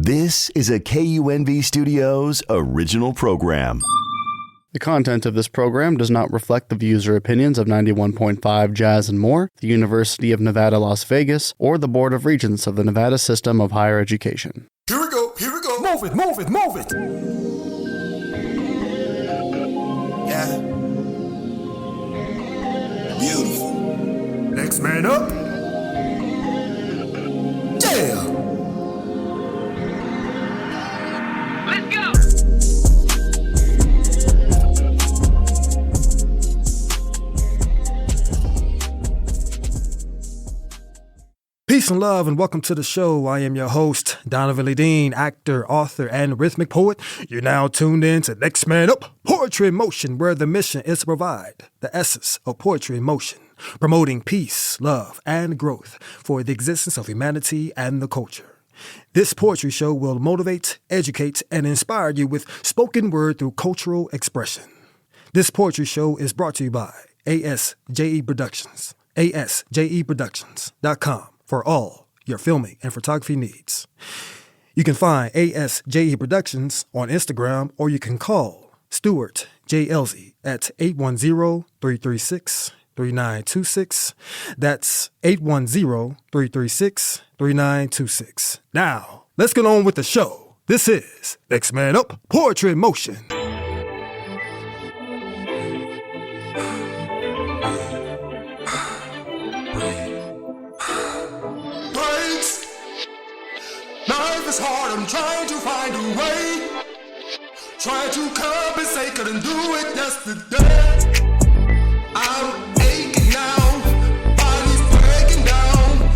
This is a KUNV Studios original program. The content of this program does not reflect the views or opinions of 91.5 Jazz and More, the University of Nevada, Las Vegas, or the Board of Regents of the Nevada System of Higher Education. Here we go. Move it. Yeah. Beautiful. Next man up. Yeah. Let's go. Peace and love and welcome to the show. I am your host, Donavan LeDean, actor, author, and rhythmic poet. You're now tuned in to Next Man Up, Poetry in Motion, where the mission is to provide the essence of poetry in motion, promoting peace, love, and growth for the existence of humanity and the culture. This poetry show will motivate, educate, and inspire you with spoken word through cultural expression. This poetry show is brought to you by ASJE Productions, ASJEProductions.com. for all your filming and photography needs. You can find ASJE Productions on Instagram, or you can call Stuart J. Elsie at 810-336-3926. That's 810-336-3926. Now, let's get on with the show. This is Next Man Up, Poetry in Motion. Life is hard, I'm trying to find a way. Trying to compensate, couldn't do it yesterday. I'm aching now, body's breaking down.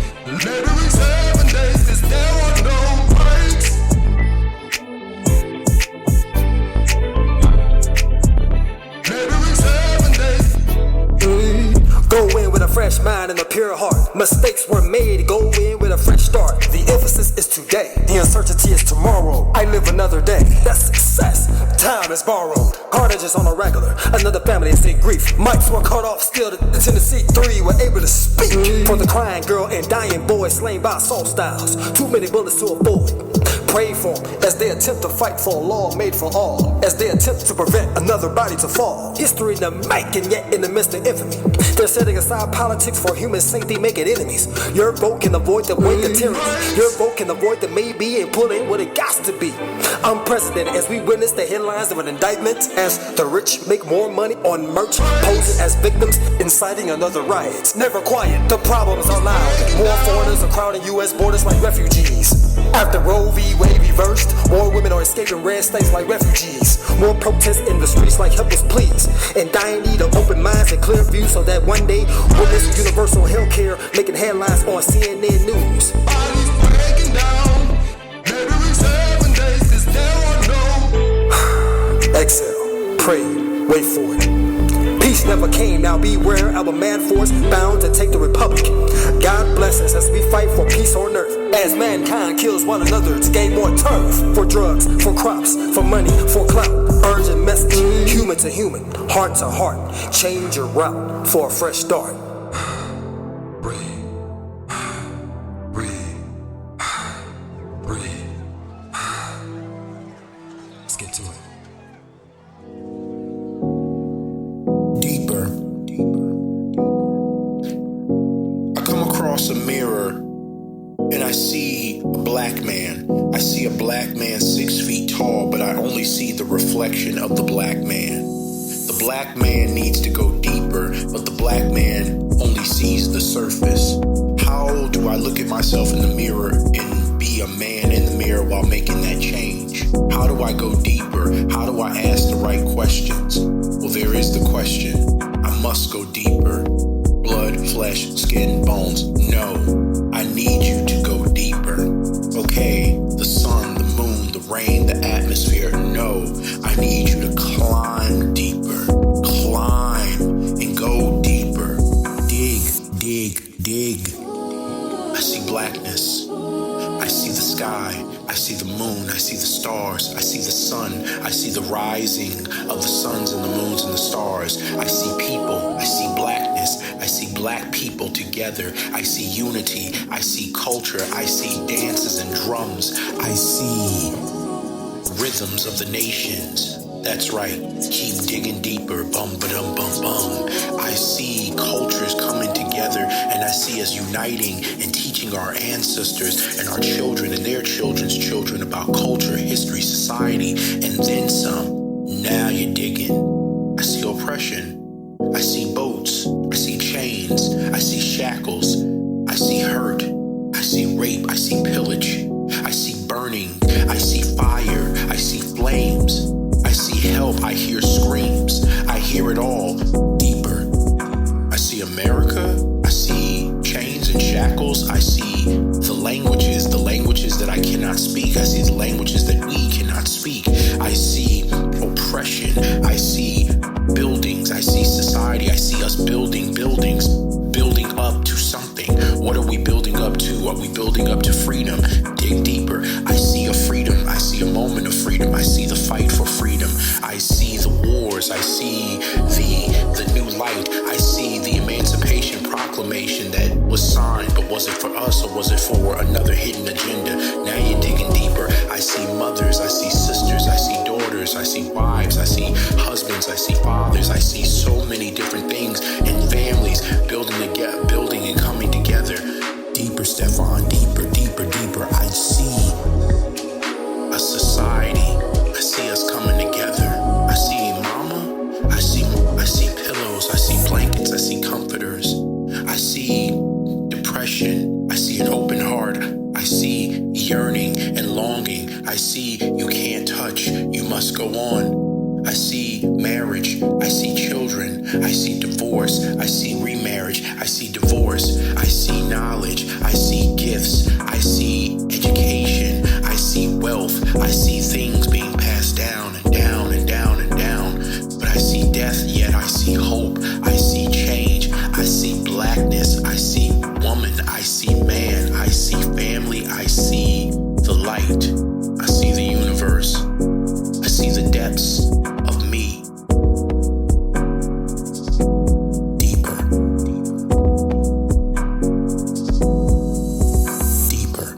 Laboring 7 days, 'cause there are no breaks. Laboring 7 days. Go in with a fresh mind and a pure heart. Mistakes were made, go in with a fresh start. The emphasis is today, the uncertainty is tomorrow. I live another day, that's success. Time is borrowed, carnage is on a regular. Another family is in grief. Mics were cut off, still the Tennessee 3 were able to speak. For the crying girl and dying boy slain by assault styles. Too many bullets to avoid. Pray for them as they attempt to fight for a law made for all. As they attempt to prevent another body to fall. History in the making, yet in the midst of infamy. They're setting aside politics for human safety, making enemies. Your vote can avoid the wake of tyranny. Your vote can avoid the maybe and pull in what it got to be. Unprecedented as we witness the headlines of an indictment. As the rich make more money on merch, posing as victims, inciting another riot. Never quiet, the problems are loud. More foreigners are crowding U.S. borders like refugees. After Roe v. Wade reversed, more women are escaping red states like refugees. More protests in the streets like help us please. And dying need of open minds and clear views so that one day witness universal health care making headlines on CNN News. Body's breaking down. Laboring 7 days, 'cause there are no. Exhale, pray, wait for it. Peace never came, now beware of a mad force bound to take the republic. God bless us as we fight for peace on earth. As mankind kills one another to gain more turf. For drugs, for crops, for money, for clout. Urgent message, human to human, heart to heart. Change your route for a fresh start. Breathe. Let's get to it. Deeper. I come across a mirror and I see a black man. I see a black man 6 feet tall, but I only see the reflection of the black man. The black man needs to go deeper, but the black man only sees the surface. How do I look at myself in the mirror and be a man in the mirror while making that change? How do I go deeper? How do I ask the right questions? Well, there is the question. I must go deeper. Blood, flesh, skin, bones. No, I need you to go deeper. Okay, the sun, the moon, the rain, the atmosphere. No, I need you to climb deeper. Climb and go deeper. Dig, dig, dig. I see blackness. I see the sky. I see the moon, I see the stars, I see the sun, I see the rising of the suns and the moons and the stars. I see people, I see blackness, I see black people together. I see unity, I see culture, I see dances and drums. I see rhythms of the nations. That's right, keep digging deeper, bum-ba-dum-bum-bum. I see cultures coming together, and I see us uniting and teaching our ancestors and our children and their children's children about culture, history, society, and then some. Now you're digging. I see oppression. I see boats. I see chains. I see shackles. I see hurt. I see rape. I see pillage. I see burning. I see fire. I see flames. I see help. I hear screams. I hear it all deeper. I see America. I see chains and shackles. I see the languages that I cannot speak. I see the languages that we cannot speak. I see oppression. I see buildings. I see society. I see us building buildings, building up to something. What are we building up to? Are we building up to freedom? Dig deeper. I see a freedom. I see a moment of freedom. I see the fight for freedom. I see the wars. I see the new light. I see the Emancipation Proclamation that was signed, but was it for us or was it for another hidden agenda? Now you're digging deeper. I see mothers. I see sisters. I see daughters. I see wives. I see husbands. I see fathers. I see so many different things and families building and coming together. Deeper, Stefan, deeper, deeper, deeper. I see a society. I see us coming together. I see mama. I see pillows. I see blankets. I see comforters. I see depression. I see an open heart. I see yearning and longing. I see you can't touch. You must go on. I see marriage. I see children. I see divorce. I see remarriage. I see divorce. I see knowledge. I see gifts. I see education. I see wealth. I see things being passed down and down and down and down. But I see death, yet I see hope. I see change. I see blackness. I see woman. I see man. I see family. I see the light. I see the universe. I see the depths of me. Deeper. Deeper.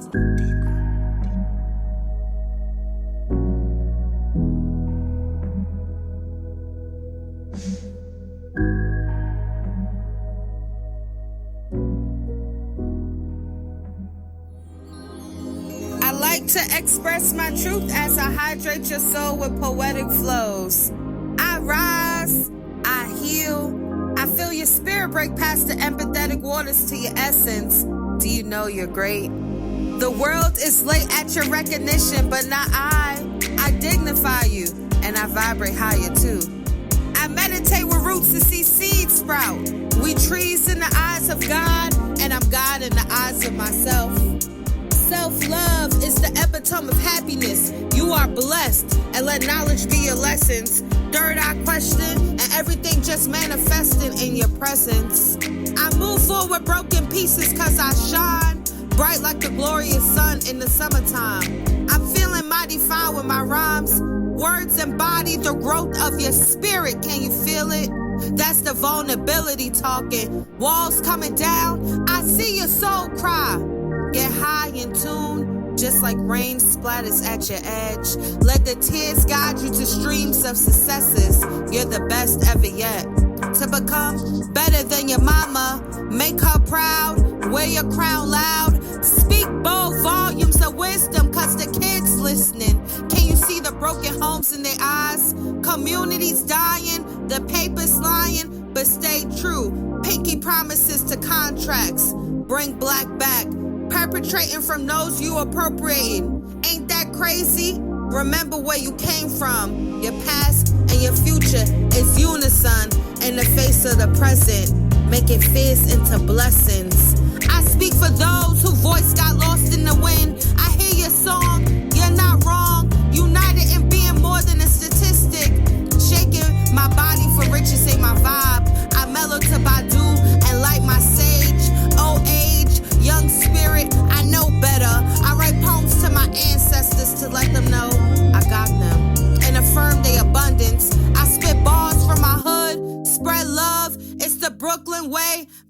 I like to express my truth as I hydrate your soul with poetic flows. I rise, I heal, I feel your spirit break past the empathetic waters to your essence. Do you know you're great? The world is late at your recognition, but not I. I dignify you, and I vibrate higher too. I meditate with roots to see seeds sprout. We trees in the eyes of God, and I'm God in the eyes of myself. Self-love is the epitome of happiness. You are blessed, and let knowledge be your lessons. Third eye question, and everything just manifesting in your presence. I move forward with broken pieces cause I shine, bright like the glorious sun in the summertime. I'm feeling mighty fine with my rhymes. Words embody the growth of your spirit, can you feel it? That's the vulnerability talking. Walls coming down, I see your soul cry. Get high in tune, just like rain splatters at your edge. Let the tears guide you to streams of successes. You're the best ever yet. To become better than your mama, make her proud, wear your crown loud. Speak bold volumes of wisdom, cause the kids listening. Can you see the broken homes in their eyes? Communities dying, the papers lying, but stay true. Pinky promises to contracts, bring black back. Perpetrating from those you appropriating. Ain't that crazy? Remember where you came from. Your past and your future is unison in the face of the present, making fears into blessings. I speak for those whose voice got lost in the wind. I hear your song, you're not wrong. United in being more than a statistic. Shaking my body for riches ain't my vibe. I mellow to Badu and light my sage. Old age, young spirit, I know better. I write poems to my ancestors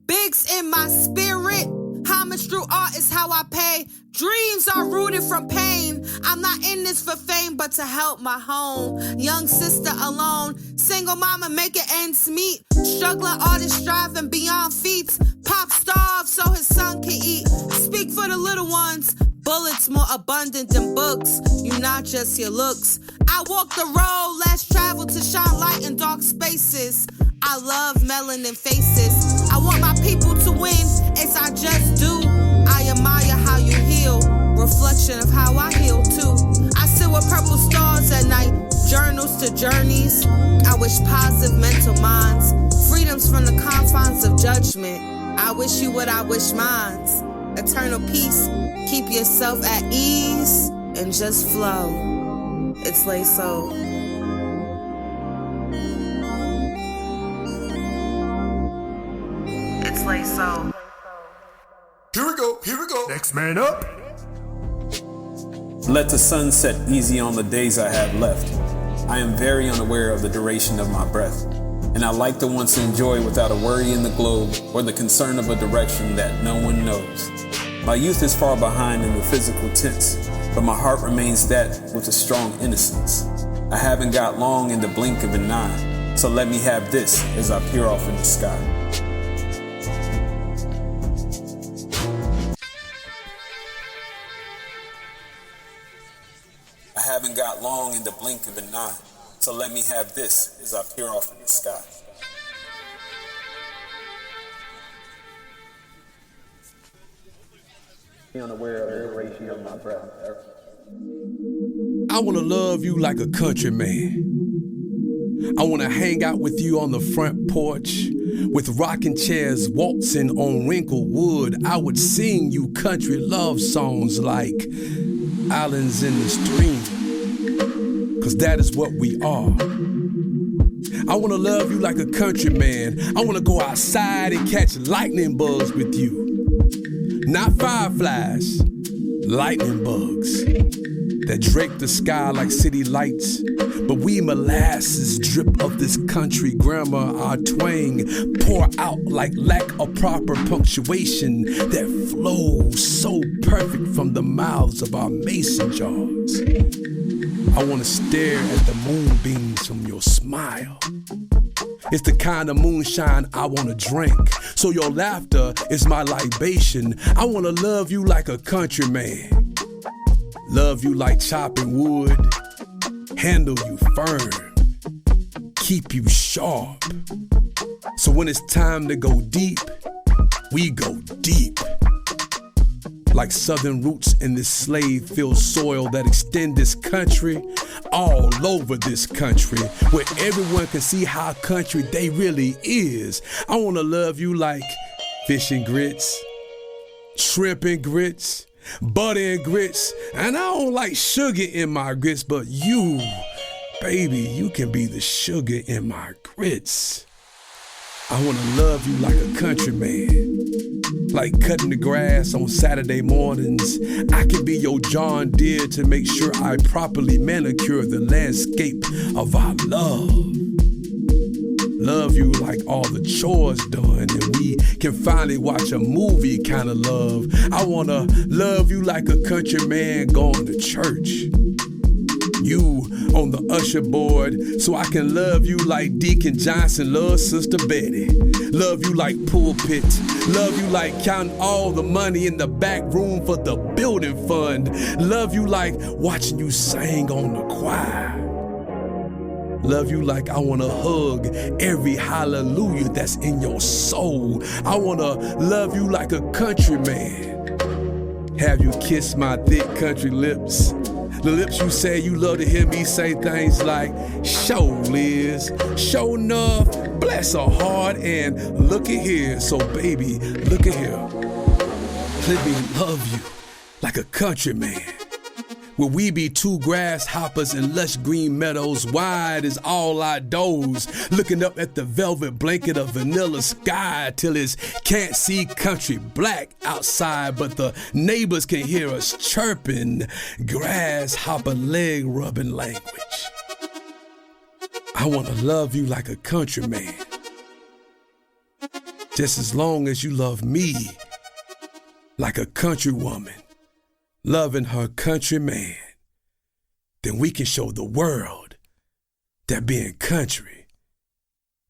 Bigs in my spirit. Homage through art is how I pay. Dreams are rooted from pain. I'm not in this for fame, but to help my home. Young sister alone. Single mama making ends meet. Struggling artist striving beyond feats. Pop starved so his son can eat. Speak for the little ones. Bullets more abundant than books. You not just your looks. I walk the road, less travel to shine light in dark spaces. I love melanin faces. I want my people to win, as I just do. I admire how you heal, reflection of how I heal too. I sit with purple stars at night, journals to journeys. I wish positive mental minds, freedoms from the confines of judgment. I wish you what I wish mine's. Eternal peace, keep yourself at ease, and just flow. It's lay soul. It's lay soul. Here we go. Next man up. Let the sun set easy on the days I have left. I am very unaware of the duration of my breath, and I like to once enjoy without a worry in the globe or the concern of a direction that no one knows. My youth is far behind in the physical tense, but my heart remains that with a strong innocence. I haven't got long in the blink of an eye, so let me have this as I peer off in the sky. I haven't got long in the blink of an eye, so let me have this as I peer off in the sky. Be unaware of the duration of my breath. I wanna love you like a country man. I wanna hang out with you on the front porch with rocking chairs waltzing on wrinkled wood. I would sing you country love songs like Islands in the Stream, 'cause that is what we are. I wanna love you like a country man. I wanna go outside and catch lightning bugs with you. Not fireflies, lightning bugs that drape the sky like city lights. But we molasses drip of this country grammar, our twang pour out like lack of proper punctuation that flows so perfect from the mouths of our mason jars. I wanna stare at the moonbeams from your smile. It's the kind of moonshine I wanna drink. So your laughter is my libation. I wanna love you like a country man. Love you like chopping wood. Handle you firm. Keep you sharp. So when it's time to go deep, we go deep. Like southern roots in this slave-filled soil that extend this country all over this country, where everyone can see how country they really is. I wanna love you like fish and grits, shrimp and grits, butter and grits, and I don't like sugar in my grits, but you, baby, you can be the sugar in my grits. I wanna love you like a country man. Like cutting the grass on Saturday mornings. I can be your John Deere to make sure I properly manicure the landscape of our love. Love you like all the chores done and we can finally watch a movie kind of love. I wanna love you like a country man going to church. You on the usher board so I can love you like Deacon Johnson loves Sister Betty. Love you like pulpit. Love you like counting all the money in the back room for the building fund. Love you like watching you sing on the choir. Love you like I wanna hug every hallelujah that's in your soul. I wanna love you like a country man. Have you kiss my thick country lips? The lips you say you love to hear me say things like, show Liz, show enough, bless her heart, and look at here. So baby, look at here. Let me love you like a country man. Where we be two grasshoppers in lush green meadows, wide as all our doors, looking up at the velvet blanket of vanilla sky till it's can't see country black outside, but the neighbors can hear us chirping, grasshopper leg rubbing language. I wanna love you like a country man. Just as long as you love me like a country woman loving her country man, then we can show the world that being country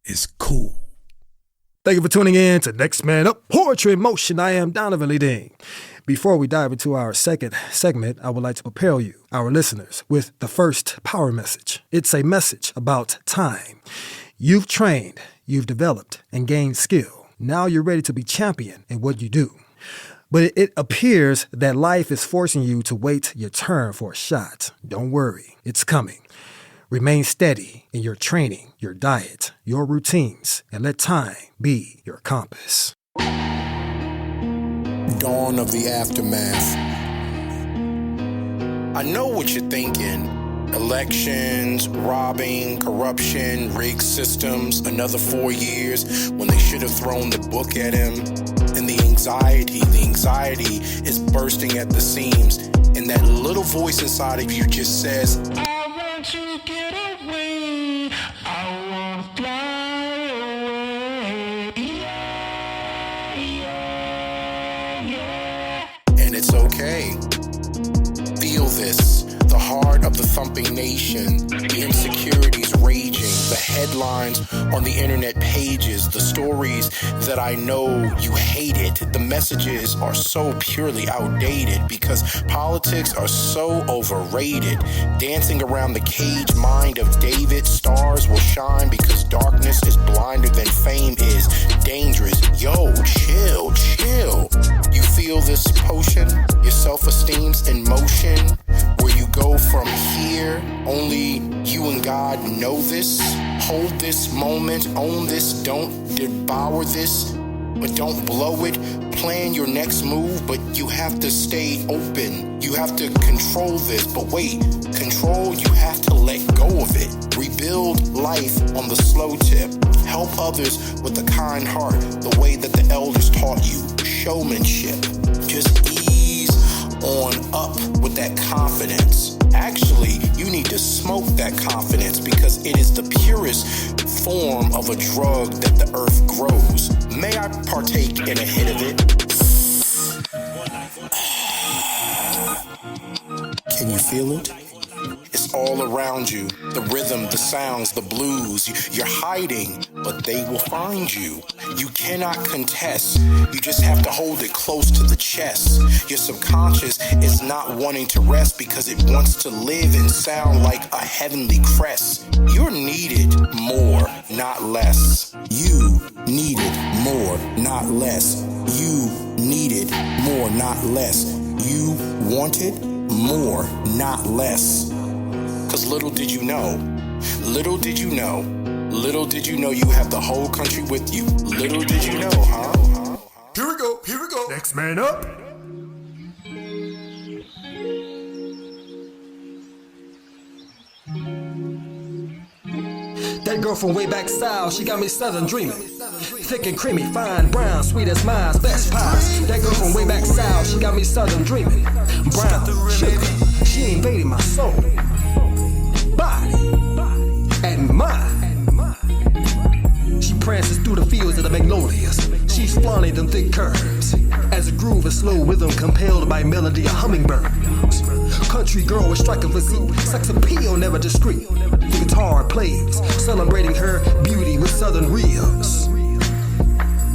is cool. Thank you for tuning in to Next Man Up Poetry in Motion. I am Donavan LeDean. Before we dive into our second segment, I would like to prepare you, our listeners, with the first power message. It's a message about time. You've trained, you've developed, and gained skill. Now you're ready to be champion in what you do. But it appears that life is forcing you to wait your turn for a shot. Don't worry, it's coming. Remain steady in your training, your diet, your routines, and let time be your compass. Dawn of the aftermath. I know what you're thinking. Elections, robbing, corruption, rigged systems, another 4 years when they should have thrown the book at him. And the anxiety is bursting at the seams. And that little voice inside of you just says, I want to get away. I want to fly away. Yeah. And it's okay. Feel this. The heart of the thumping nation, the insecurities raging, the headlines on the internet pages, the stories that I know you hated. The messages are so purely outdated because politics are so overrated. Dancing around the caged mind of David, stars will shine because darkness is blinder than fame is. Dangerous. Yo, chill. You feel this potion? Your self-esteem's in motion? Where you go from here, only you and God know this. Hold this moment, own this, don't devour this, but don't blow it. Plan your next move, but you have to stay open. You have to control this, but wait, control, you have to let go of it. Rebuild life on the slow tip. Help others with a kind heart, the way that the elders taught you. Showmanship. Just ease on up with that confidence. Actually, you need to smoke that confidence because it is the purest form of a drug that the earth grows. May I partake in a hit of it? Can you feel it? It's all around you. The rhythm, the sounds, the blues. You're hiding, but they will find you. You cannot contest. You just have to hold it close to the chest. Your subconscious is not wanting to rest because it wants to live and sound like a heavenly crest. You're needed more, not less. You needed more, not less. You needed more, not less. You wanted more, not less. Cause little did you know you have the whole country with you. Little did you know, huh? Here we go. Next man up. That girl from way back south, she got me southern dreaming. Thick and creamy, fine, brown, sweet as mine's best pies. That girl from way back south, she got me southern dreaming. Brown, sugar, she invaded my soul, body, and mind. She prances through the fields of the magnolias. She's flaunting them thick curves as a groove of slow rhythm compelled by melody of hummingbirds. Country girl with striking physique, sex appeal never discreet. The guitar plays, celebrating her beauty with southern rhythms.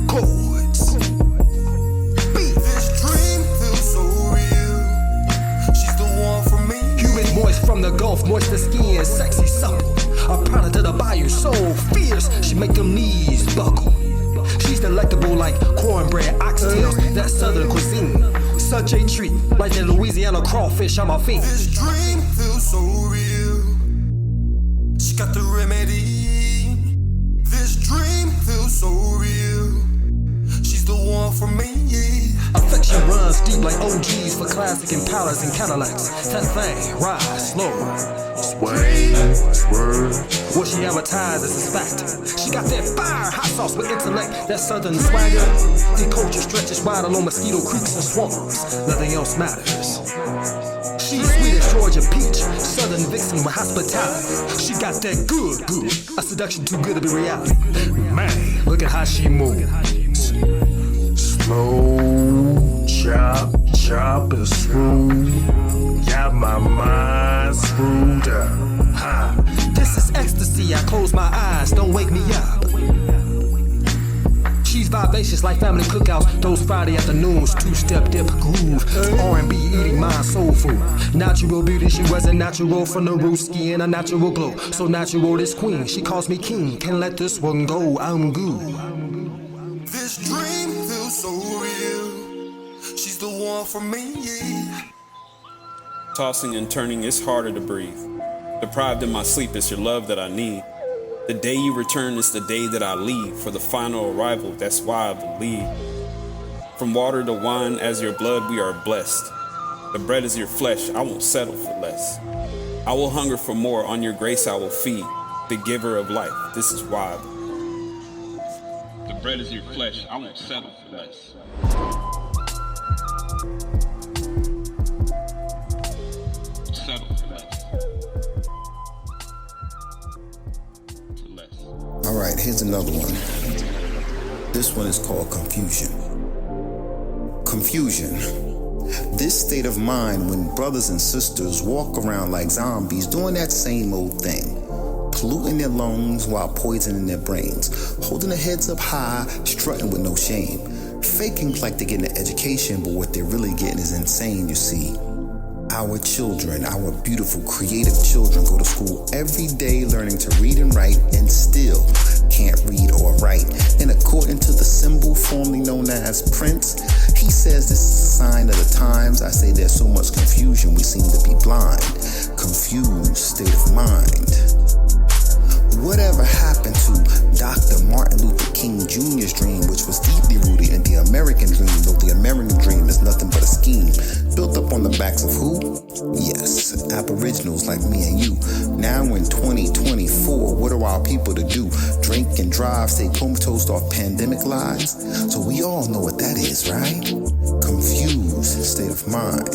Chords. Beat. This dream feels so real. She's the one for me. Humid moist from the Gulf, moist the skin, sexy supple. A product of the bayou, so fierce, she make them knees buckle. She's delectable like cornbread, oxtails, that southern cuisine. Such a treat, like that Louisiana crawfish on my feet. This dream feels so real. She got the remedy. This dream feels so real. She's the one for me. Affection runs deep like OGs for classic Impalas and Cadillacs. That thing, rise slow. Sway, swerve. What she advertises is fact. She got that fire, hot sauce with intellect, that southern swagger. The culture stretches wide along mosquito creeks and swamps. Nothing else matters. She's sweet as Georgia peach, southern vixen with hospitality. She got that good, a seduction too good to be reality. Man, look at how she moves. Slow, chop and smooth. Got my mind screwed up. Ha. This is ecstasy, I close my eyes, don't wake me up. She's vivacious like family cookouts, those Friday afternoons, two-step dip groove. R&B eating my soul food. Natural beauty, she wasn't natural from the root, skin a natural glow. So natural this queen, she calls me king. Can't let this one go, I'm good. This dream feels so real. She's the one for me. Tossing and turning, it's harder to breathe. Deprived of my sleep, it's your love that I need. The day you return is the day that I leave. For the final arrival, that's why I believe. From water to wine, as your blood, we are blessed. The bread is your flesh, I won't settle for less. I will hunger for more, on your grace I will feed. The giver of life, this is why I believe. The bread is your flesh, I won't settle for less. Settle for less. All right, here's another one. This one is called confusion. Confusion. This state of mind when brothers and sisters walk around like zombies doing that same old thing. Polluting their lungs while poisoning their brains. Holding their heads up high, strutting with no shame. Faking like they're getting an education, but what they're really getting is insane, you see. Our children, our beautiful, creative children go to school every day learning to read and write and still can't read or write. And according to the symbol formerly known as Prince, he says this is a sign of the times. I say there's so much confusion we seem to be blind. Confused state of mind. Whatever happened to Dr. Martin Luther King Jr.'s dream, which was deeply rooted in the American dream, though the American dream is nothing but a scheme built up on the backs of who? Yes, aboriginals like me and you. Now in 2024, what are our people to do? Drink and drive, stay comatose off pandemic lies? So we all know what that is, right? Confused state of mind.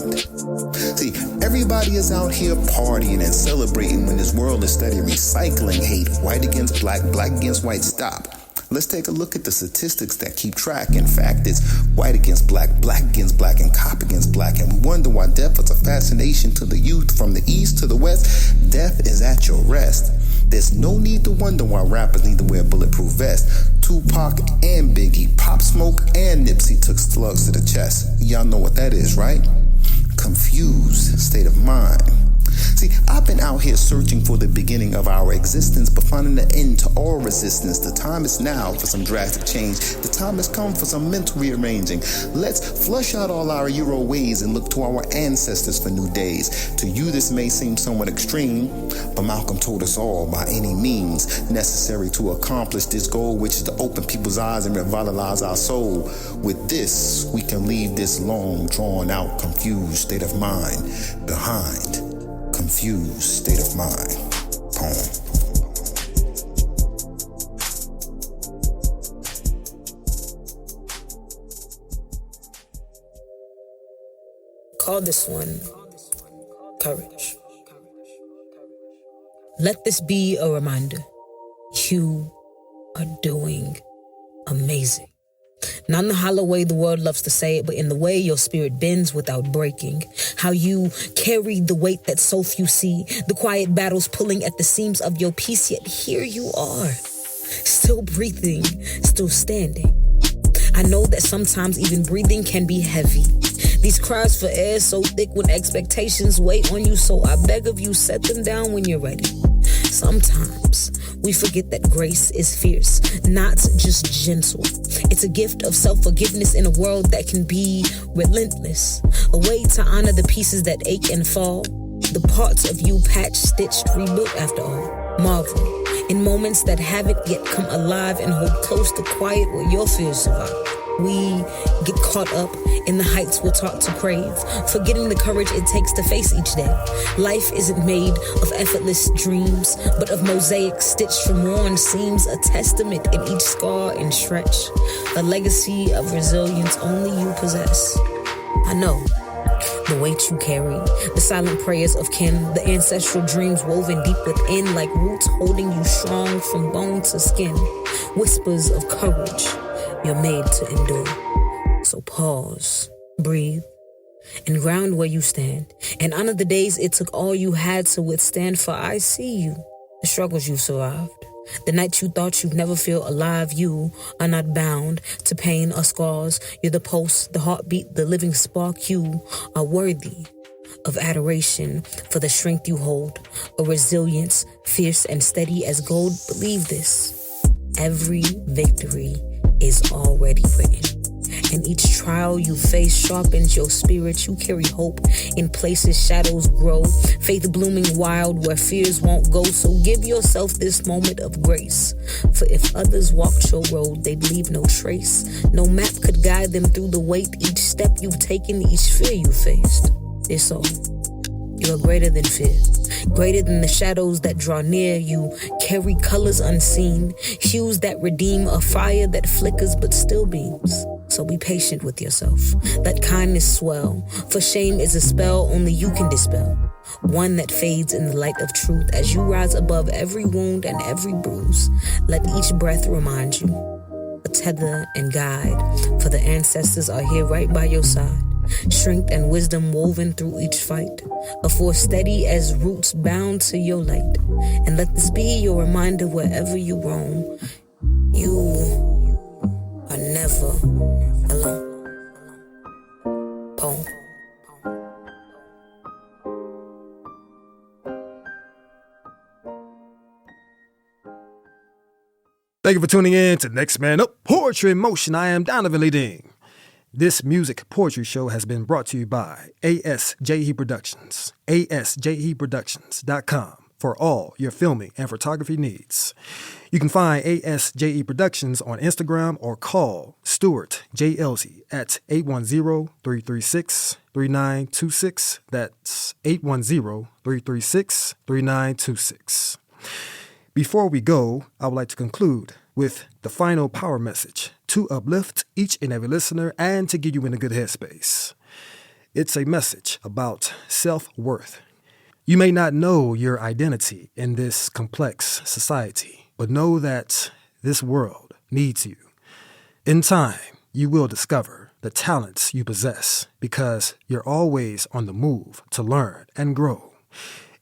See, everybody is out here partying and celebrating when this world is steady recycling hate. White against black, black against white, stop. Let's take a look at the statistics that keep track. In fact, it's white against black, black against black, and cop against black. And we wonder why death is a fascination to the youth. From the east to the west, death is at your rest. There's no need to wonder why rappers need to wear bulletproof vests. Tupac and Biggie, Pop Smoke and Nipsey took slugs to the chest. Y'all know what that is, right? Confused state of mind. See, I've been out here searching for the beginning of our existence, but finding the end to all resistance. The time is now for some drastic change. The time has come for some mental rearranging. Let's flush out all our Euro ways and look to our ancestors for new days. To you, this may seem somewhat extreme, but Malcolm told us all by any means necessary to accomplish this goal, which is to open people's eyes and revitalize our soul. With this, we can leave this long, drawn out, confused state of mind behind. Confused state of mind. Poem. Call this one courage. Let this be a reminder. You are doing amazing. Not in the hollow way the world loves to say it, but in the way your spirit bends without breaking. How you carry the weight that so few see, the quiet battles pulling at the seams of your peace, yet here you are, still breathing, still standing. I know that sometimes even breathing can be heavy. These cries for air so thick when expectations wait on you, so I beg of you, set them down when you're ready. Sometimes we forget that grace is fierce, not just gentle. It's a gift of self-forgiveness in a world that can be relentless. A way to honor the pieces that ache and fall. The parts of you patched, stitched, rebuilt after all. Marvel in moments that haven't yet come alive and hold close to quiet where your fears survive. We get caught up in the heights we're taught to crave, forgetting the courage it takes to face each day. Life isn't made of effortless dreams, but of mosaics stitched from worn seams, a testament in each scar and stretch, a legacy of resilience only you possess. I know the weight you carry, the silent prayers of kin, the ancestral dreams woven deep within like roots holding you strong from bone to skin, whispers of courage You're made to endure. So pause, breathe, and ground where you stand. And honor the days it took all you had to withstand, for I see you, the struggles you survived. The nights you thought you'd never feel alive, you are not bound to pain or scars. You're the pulse, the heartbeat, the living spark. You are worthy of adoration for the strength you hold, a resilience fierce and steady as gold. Believe this, every victory is already written. And each trial you face sharpens your spirit. You carry hope in places shadows grow, faith blooming wild where fears won't go. So give yourself this moment of grace, for if others walked your road, they'd leave no trace. No map could guide them through the weight. Each step you've taken, each fear you faced. It's all. You are greater than fear, greater than the shadows that draw near. You carry colors unseen, hues that redeem, a fire that flickers but still beams. So be patient with yourself. Let kindness swell, for shame is a spell only you can dispel. One that fades in the light of truth as you rise above every wound and every bruise. Let each breath remind you, a tether and guide, for the ancestors are here right by your side. Strength and wisdom woven through each fight, a force steady as roots bound to your light. And let this be your reminder wherever you roam, you are never alone. Poem. Thank you for tuning in to Next Man Up Poetry in Motion. I am Donavan LeDean. This music poetry show has been brought to you by ASJE Productions, asjeproductions.com for all your filming and photography needs. You can find ASJE Productions on Instagram or call Stuart J. Elsey at 810-336-3926. That's 810-336-3926. Before we go, I would like to conclude with the final power message to uplift each and every listener and to get you in a good headspace. It's a message about self-worth. You may not know your identity in this complex society, but know that this world needs you. In time, you will discover the talents you possess because you're always on the move to learn and grow.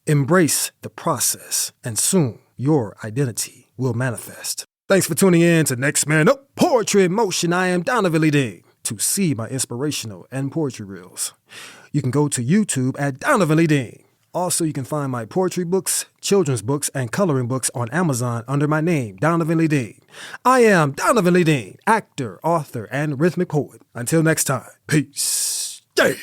Embrace the process, and soon your identity will manifest. Thanks for tuning in to Next Man Up Poetry in Motion. I am Donavan LeDean. To see my inspirational and poetry reels, you can go to YouTube at Donavan LeDean. Also, you can find my poetry books, children's books, and coloring books on Amazon under my name, Donavan LeDean. I am Donavan LeDean, actor, author, and rhythmic poet. Until next time, peace. Yeah.